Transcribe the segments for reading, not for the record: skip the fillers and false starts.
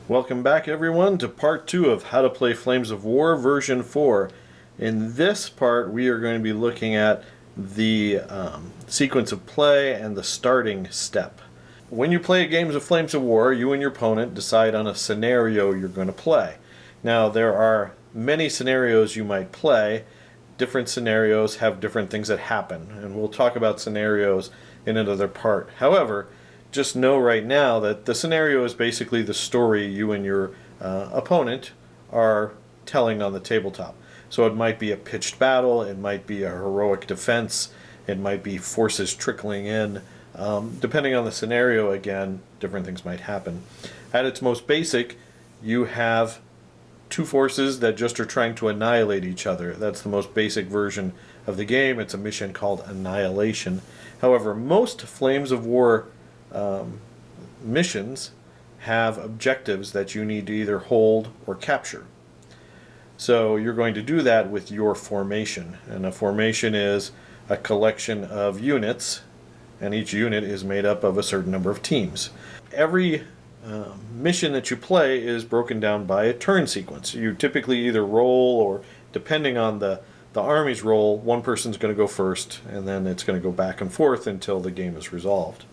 Welcome back everyone to part 2 of How to Play Flames of War version 4. In this part we are going to be looking at the sequence of play and the starting step. When you play games of Flames of War, you and your opponent decide on a scenario you're going to play. Now there are many scenarios you might play. Different scenarios have different things that happen, and we'll talk about scenarios in another part. However, just know right now that the scenario is basically the story you and your opponent are telling on the tabletop. So it might be a pitched battle, it might be a heroic defense, it might be forces trickling in. Depending on the scenario, again, different things might happen. At its most basic, you have two forces that just are trying to annihilate each other. That's the most basic version of the game. It's a mission called Annihilation. However, most Flames of War missions have objectives that you need to either hold or capture. So you're going to do that with your formation, and a formation is a collection of units, and each unit is made up of a certain number of teams. Every mission that you play is broken down by a turn sequence. You typically either roll, or depending on the army's roll, one person's going to go first, and then it's going to go back and forth until the game is resolved.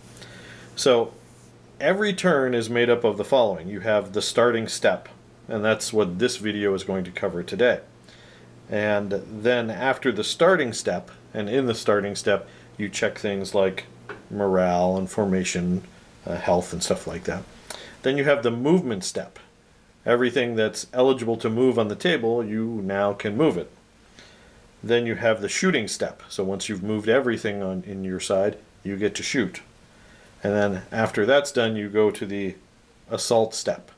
So every turn is made up of the following. You have the starting step, and that's what this video is going to cover today. And then after the starting step, and in the starting step, you check things like morale and formation, health and stuff like that. Then you have the movement step. Everything that's eligible to move on the table, you now can move it. Then you have the shooting step. So once you've moved everything in your side, you get to shoot. And then after that's done, you go to the assault step.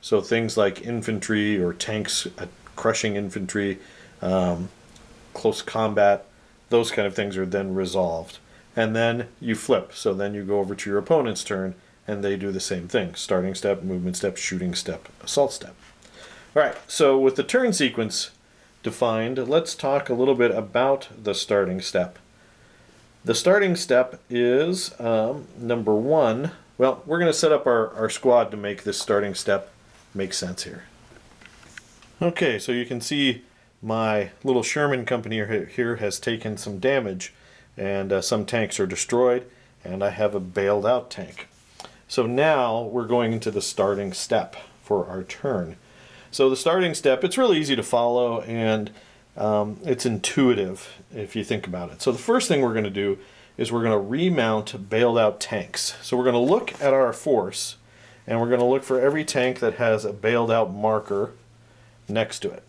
So things like infantry or tanks, crushing infantry, close combat, those kind of things are then resolved. And then you flip. So then you go over to your opponent's turn, and they do the same thing. Starting step, movement step, shooting step, assault step. All right, so with the turn sequence defined, let's talk a little bit about the starting step. The starting step is number one. Well, we're going to set up our squad to make this starting step make sense here. Okay, so you can see my little Sherman company here has taken some damage, and some tanks are destroyed, and I have a bailed out tank. So now we're going into the starting step for our turn. So the starting step, it's really easy to follow, and it's intuitive if you think about it. So the first thing we're going to do is we're going to remount bailed out tanks. So we're going to look at our force, and we're going to look for every tank that has a bailed out marker next to it.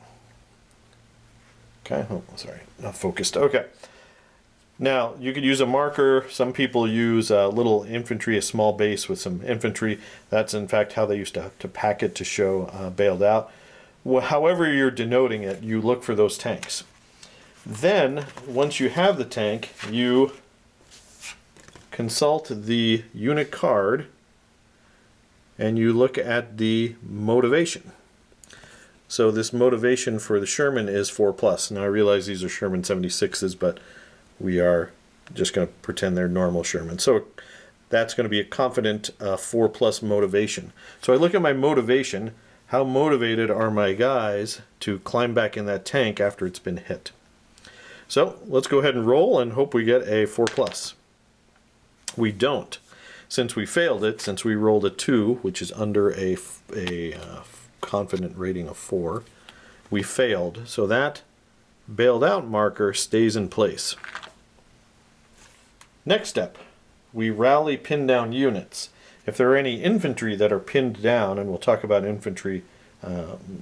Okay, oh, sorry, not focused. Okay. Now, you could use a marker. Some people use a little infantry, a small base with some infantry. That's in fact how they used to pack it to show bailed out. Well, however you're denoting it, you look for those tanks. Then, once you have the tank, you consult the unit card and you look at the motivation. So this motivation for the Sherman is 4+. Now I realize these are Sherman 76s, but we are just going to pretend they're normal Sherman. So that's going to be a confident 4+ motivation. So I look at my motivation. How motivated are my guys to climb back in that tank after it's been hit? So let's go ahead and roll and hope we get a 4+. We don't. Since we failed it, since we rolled a 2, which is under a confident rating of 4, we failed. So that bailed out marker stays in place. Next step, we rally pin down units. If there are any infantry that are pinned down, and we'll talk about infantry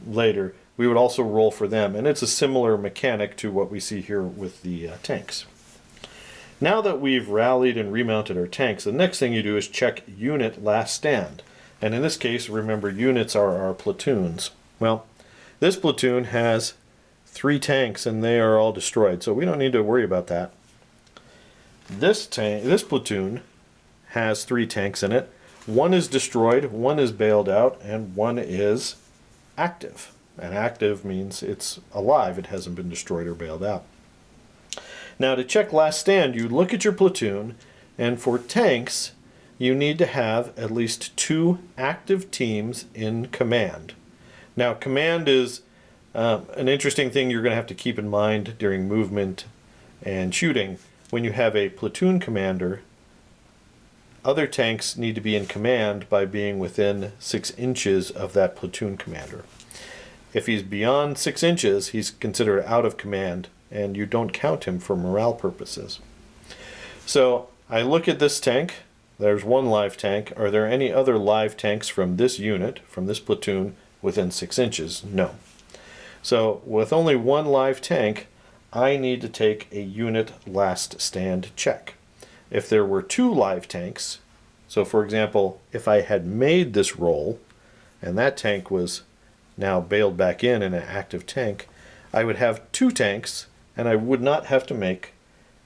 later, we would also roll for them. And it's a similar mechanic to what we see here with the tanks. Now that we've rallied and remounted our tanks, the next thing you do is check unit last stand. And in this case, remember, units are our platoons. Well, this platoon has 3 tanks and they are all destroyed, so we don't need to worry about that. This platoon has 3 tanks in it. 1 is destroyed, 1 is bailed out, and 1 is active. And active means it's alive, it hasn't been destroyed or bailed out. Now to check last stand, you look at your platoon, and for tanks, you need to have at least 2 active teams in command. Now, command is an interesting thing you're going to have to keep in mind during movement and shooting. When you have a platoon commander, other tanks need to be in command by being within 6 inches of that platoon commander. If he's beyond 6 inches, he's considered out of command, and you don't count him for morale purposes. So I look at this tank. There's 1 live tank. Are there any other live tanks from this unit, from this platoon, within 6 inches? No. So with only 1 live tank, I need to take a unit last stand check. If there were 2 live tanks, so for example, if I had made this roll and that tank was now bailed back in an active tank, I would have 2 tanks and I would not have to make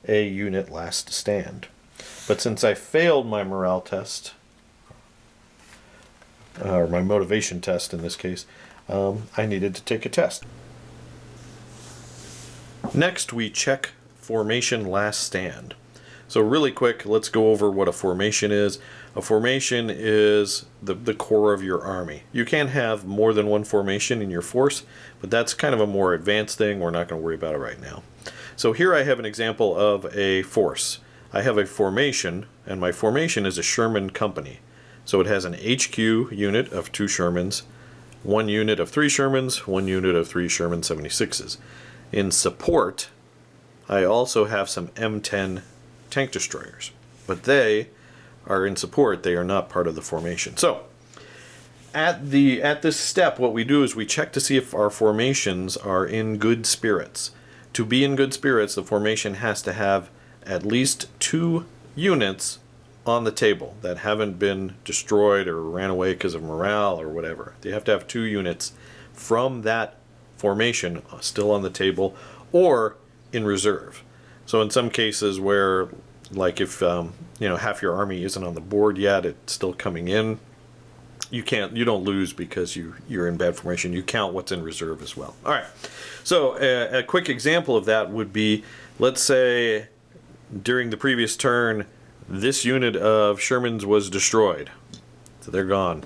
a unit last stand. But since I failed my morale test, or my motivation test in this case, I needed to take a test. Next, we check formation last stand. So really quick, let's go over what a formation is. A formation is the core of your army. You can have more than 1 formation in your force, but that's kind of a more advanced thing. We're not going to worry about it right now. So here I have an example of a force. I have a formation, and my formation is a Sherman company. So it has an HQ unit of 2 Shermans, 1 unit of 3 Shermans, 1 unit of 3 Sherman 76s. In support, I also have some M10 tank destroyers, but they are in support. They are not part of the formation. So at this step, what we do is we check to see if our formations are in good spirits. To be in good spirits, the formation has to have at least 2 units on the table that haven't been destroyed or ran away because of morale or whatever. They have to have 2 units from that formation still on the table or in reserve. So in some cases where, like if half your army isn't on the board yet, it's still coming in, you don't lose because you're in bad formation. You count what's in reserve as well. All right. So a quick example of that would be, let's say during the previous turn, this unit of Shermans was destroyed. So they're gone.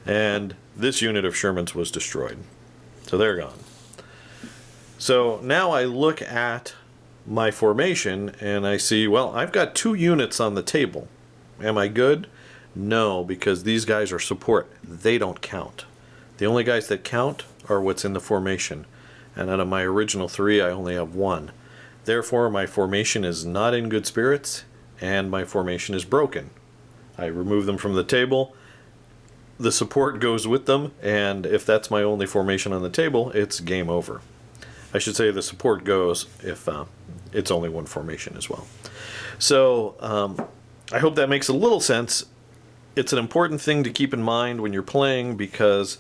And this unit of Shermans was destroyed. So they're gone. So now I look at my formation and I see, well, I've got 2 units on the table. Am I good? No, because these guys are support. They don't count. The only guys that count are what's in the formation. And out of my original 3, I only have 1. Therefore, my formation is not in good spirits, and my formation is broken. I remove them from the table. The support goes with them, and if that's my only formation on the table, it's game over. I should say the support goes if it's only 1 formation as well. So I hope that makes a little sense. It's an important thing to keep in mind when you're playing because,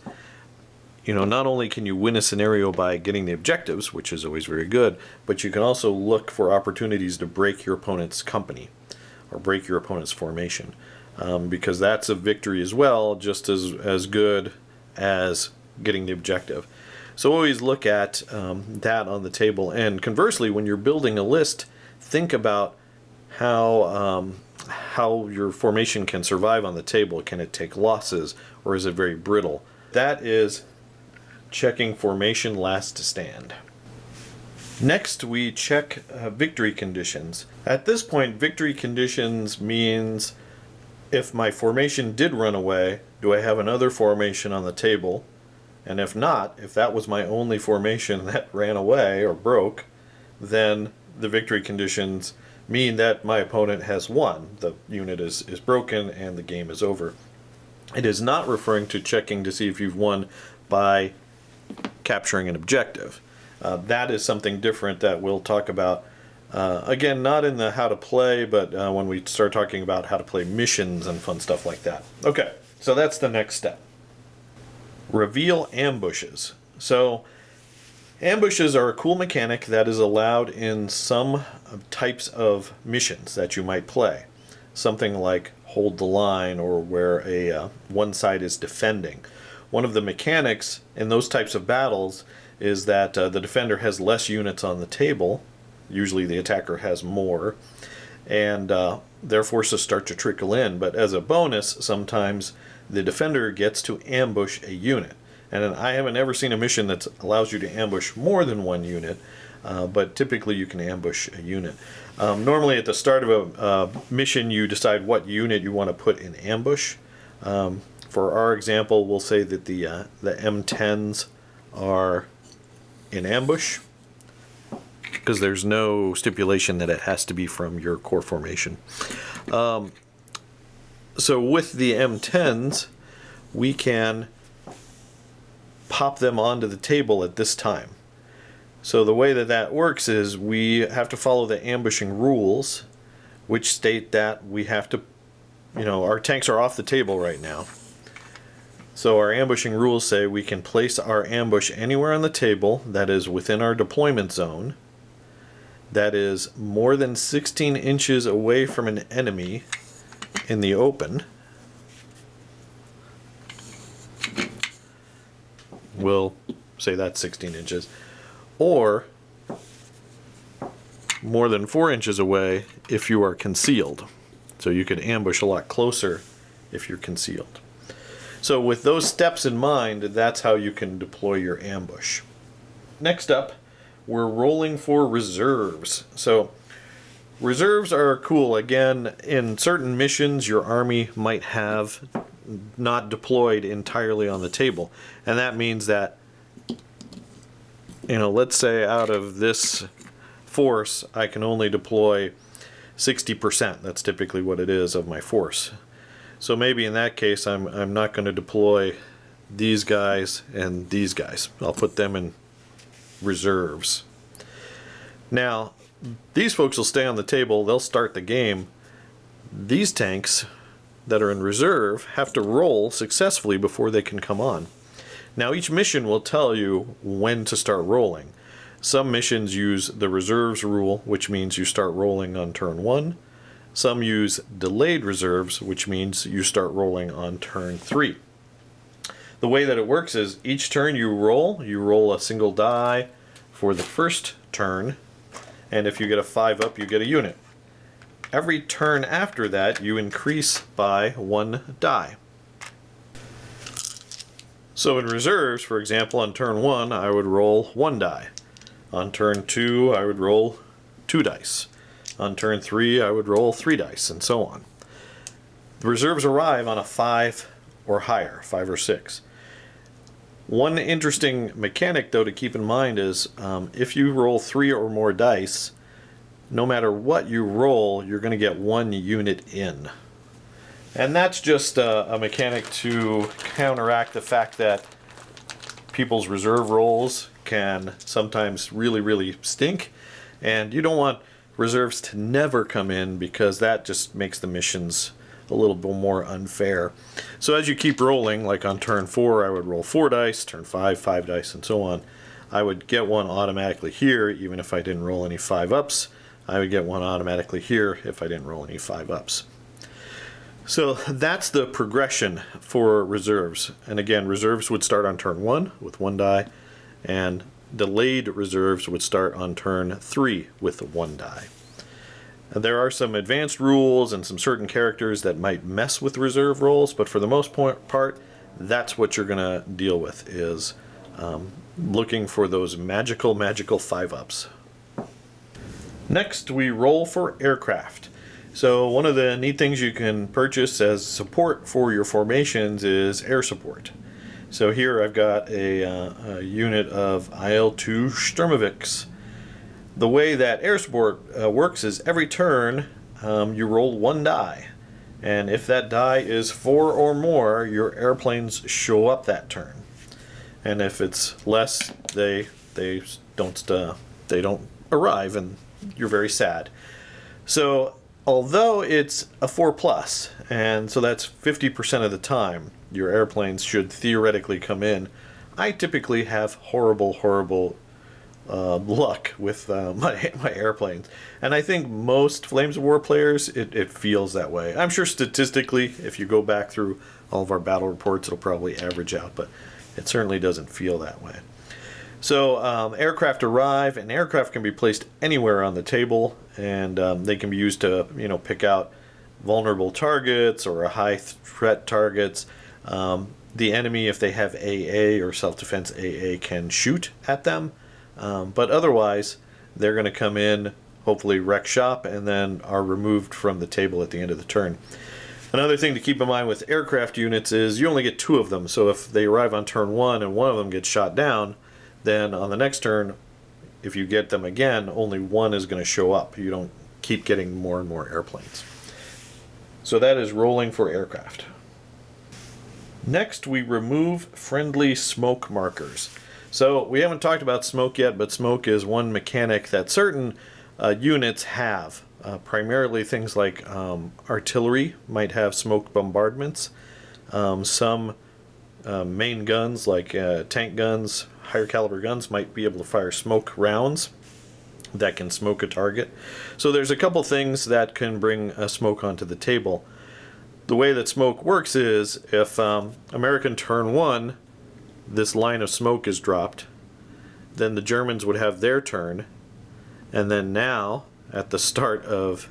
not only can you win a scenario by getting the objectives, which is always very good, but you can also look for opportunities to break your opponent's company or break your opponent's formation. Because that's a victory as well, just as good as getting the objective. So always look at that on the table. And conversely, when you're building a list, think about how your formation can survive on the table. Can it take losses, or is it very brittle? That is checking formation last stand. Next, we check victory conditions. At this point, victory conditions means if my formation did run away, do I have another formation on the table? And if not, if that was my only formation that ran away or broke, then the victory conditions mean that my opponent has won. The unit is broken and the game is over. It is not referring to checking to see if you've won by capturing an objective. That is something different that we'll talk about. Again, not in the how to play, but when we start talking about how to play missions and fun stuff like that. Okay, so that's the next step. Reveal ambushes. So ambushes are a cool mechanic that is allowed in some types of missions that you might play. Something like hold the line, or where one side is defending. One of the mechanics in those types of battles is that the defender has less units on the table. Usually the attacker has more. and their forces start to trickle in. But as a bonus, sometimes the defender gets to ambush a unit. And I haven't ever seen a mission that allows you to ambush more than one unit, but typically you can ambush a unit. Normally at the start of a mission, you decide what unit you want to put in ambush. For our example, we'll say that the M10s are in ambush, because there's no stipulation that it has to be from your core formation. So with the M10s, we can pop them onto the table at this time. So the way that that works is we have to follow the ambushing rules, which state that we have to, our tanks are off the table right now. So our ambushing rules say we can place our ambush anywhere on the table that is within our deployment zone, that is more than 16 inches away from an enemy in the open. We'll say that's 16 inches. Or more than 4 inches away if you are concealed. So you could ambush a lot closer if you're concealed. So with those steps in mind, that's how you can deploy your ambush. Next up, we're rolling for reserves. So reserves are cool. Again, in certain missions, your army might have not deployed entirely on the table. And that means that, let's say out of this force, I can only deploy 60%. That's typically what it is of my force. So maybe in that case, I'm not going to deploy these guys and these guys. I'll put them in reserves. Now, these folks will stay on the table. They'll start the game. These tanks that are in reserve have to roll successfully before they can come on. Now, each mission will tell you when to start rolling. Some missions use the reserves rule, which means you start rolling on turn 1. Some use delayed reserves, which means you start rolling on turn 3. The way that it works is each turn you roll a single die for the first turn, and if you get a 5 up, you get a unit. Every turn after that, you increase by 1 die. So in reserves, for example, on turn 1, I would roll 1 die. On turn 2, I would roll 2 dice. On turn 3, I would roll 3 dice, and so on. The reserves arrive on a 5 or higher, 5 or 6. One interesting mechanic, though, to keep in mind is if you roll 3 or more dice, no matter what you roll, you're going to get 1 unit in. And that's just a mechanic to counteract the fact that people's reserve rolls can sometimes really, really stink. And you don't want reserves to never come in, because that just makes the missions a little bit more unfair. So as you keep rolling, like on turn 4, I would roll 4 dice, turn 5, 5 dice, and so on. I would get 1 automatically here, even if I didn't roll any 5 ups. I would get 1 automatically here if I didn't roll any 5 ups. So that's the progression for reserves. And again, reserves would start on turn 1 with 1 die, and delayed reserves would start on turn 3 with 1 die. There are some advanced rules and some certain characters that might mess with reserve rolls, but for the most part, that's what you're going to deal with, is looking for those magical 5-ups. Next, we roll for aircraft. So one of the neat things you can purchase as support for your formations is air support. So here I've got a unit of IL-2 Sturmovix. The way that air support works is every turn you roll 1 die. And if that die is 4 or more, your airplanes show up that turn. And if it's less, they don't arrive, and you're very sad. So although it's a 4+, and so that's 50% of the time your airplanes should theoretically come in, I typically have horrible luck with my airplanes. And I think most Flames of War players, it feels that way. I'm sure statistically, if you go back through all of our battle reports, it'll probably average out, but it certainly doesn't feel that way. So aircraft arrive, and aircraft can be placed anywhere on the table, and they can be used to, pick out vulnerable targets or high threat targets. The enemy, if they have AA or self-defense AA, can shoot at them, but otherwise they're going to come in, hopefully wreck shop, and then are removed from the table at the end of the turn. Another thing to keep in mind with aircraft units is you only get 2 of them, so if they arrive on turn 1 and one of them gets shot down, then on the next turn, if you get them again, only 1 is going to show up. You don't keep getting more and more airplanes. So that is rolling for aircraft. Next, we remove friendly smoke markers. So we haven't talked about smoke yet, but smoke is one mechanic that certain units have. Primarily things like artillery might have smoke bombardments. Some main guns like tank guns, higher caliber guns might be able to fire smoke rounds that can smoke a target. So there's a couple things that can bring smoke onto the table. The way that smoke works is if American turn 1, this line of smoke is dropped, then the Germans would have their turn, and then now at the start of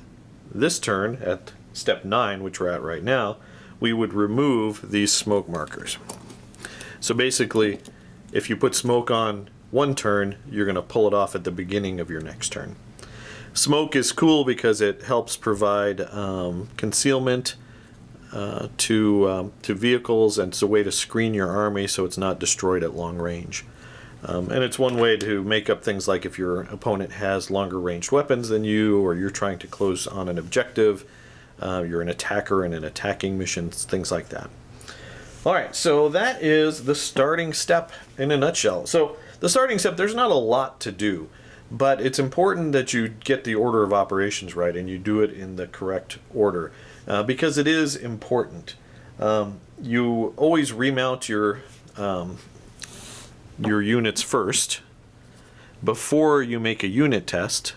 this turn, at step 9, which we're at right now, we would remove these smoke markers. So basically, if you put smoke on one turn, you're going to pull it off at the beginning of your next turn. Smoke is cool because it helps provide concealment to vehicles, and it's a way to screen your army so it's not destroyed at long range. And it's one way to make up things like if your opponent has longer ranged weapons than you, or you're trying to close on an objective, you're an attacker in an attacking mission, things like that. Alright, so that is the starting step in a nutshell. So the starting step, there's not a lot to do, but it's important that you get the order of operations right and you do it in the correct order, because it is important. You always remount your units first before you make a unit test.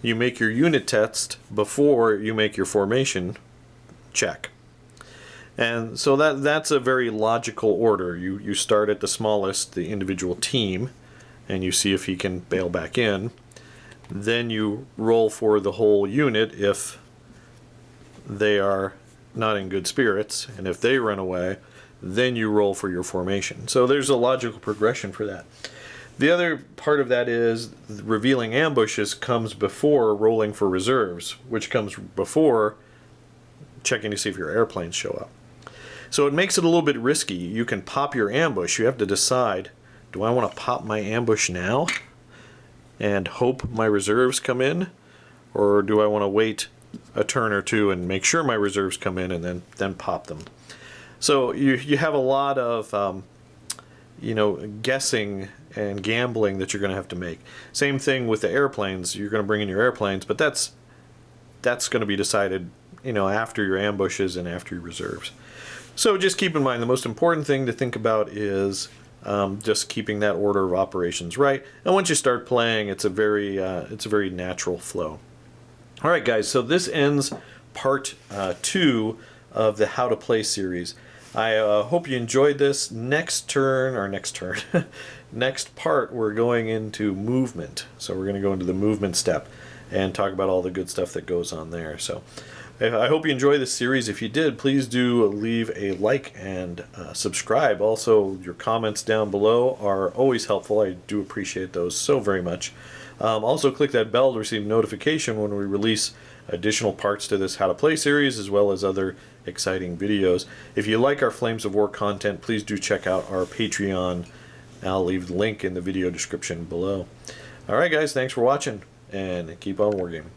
You make your unit test before you make your formation check. And so that's a very logical order. You start at the smallest, the individual team, and you see if he can bail back in. Then you roll for the whole unit if they are not in good spirits, and if they run away, then you roll for your formation. So there's a logical progression for that. The other part of that is revealing ambushes comes before rolling for reserves, which comes before checking to see if your airplanes show up. So it makes it a little bit risky. You can pop your ambush. You have to decide, do I want to pop my ambush now and hope my reserves come in, or do I want to wait a turn or two and make sure my reserves come in and then pop them? So you have a lot of guessing and gambling that you're going to have to make. Same thing with the airplanes. You're going to bring in your airplanes, but that's going to be decided after your ambushes and after your reserves. So just keep in mind, the most important thing to think about is just keeping that order of operations right. And once you start playing, it's a very natural flow. All right, guys. So this ends part 2 of the How to Play series. I hope you enjoyed this. Next part, we're going into movement. So we're going to go into the movement step and talk about all the good stuff that goes on there. So I hope you enjoy this series. If you did, please do leave a like and subscribe. Also, your comments down below are always helpful. I do appreciate those so very much. Also, click that bell to receive notification when we release additional parts to this How to Play series, as well as other exciting videos. If you like our Flames of War content, please do check out our Patreon. I'll leave the link in the video description below. Alright guys, thanks for watching, and keep on wargaming.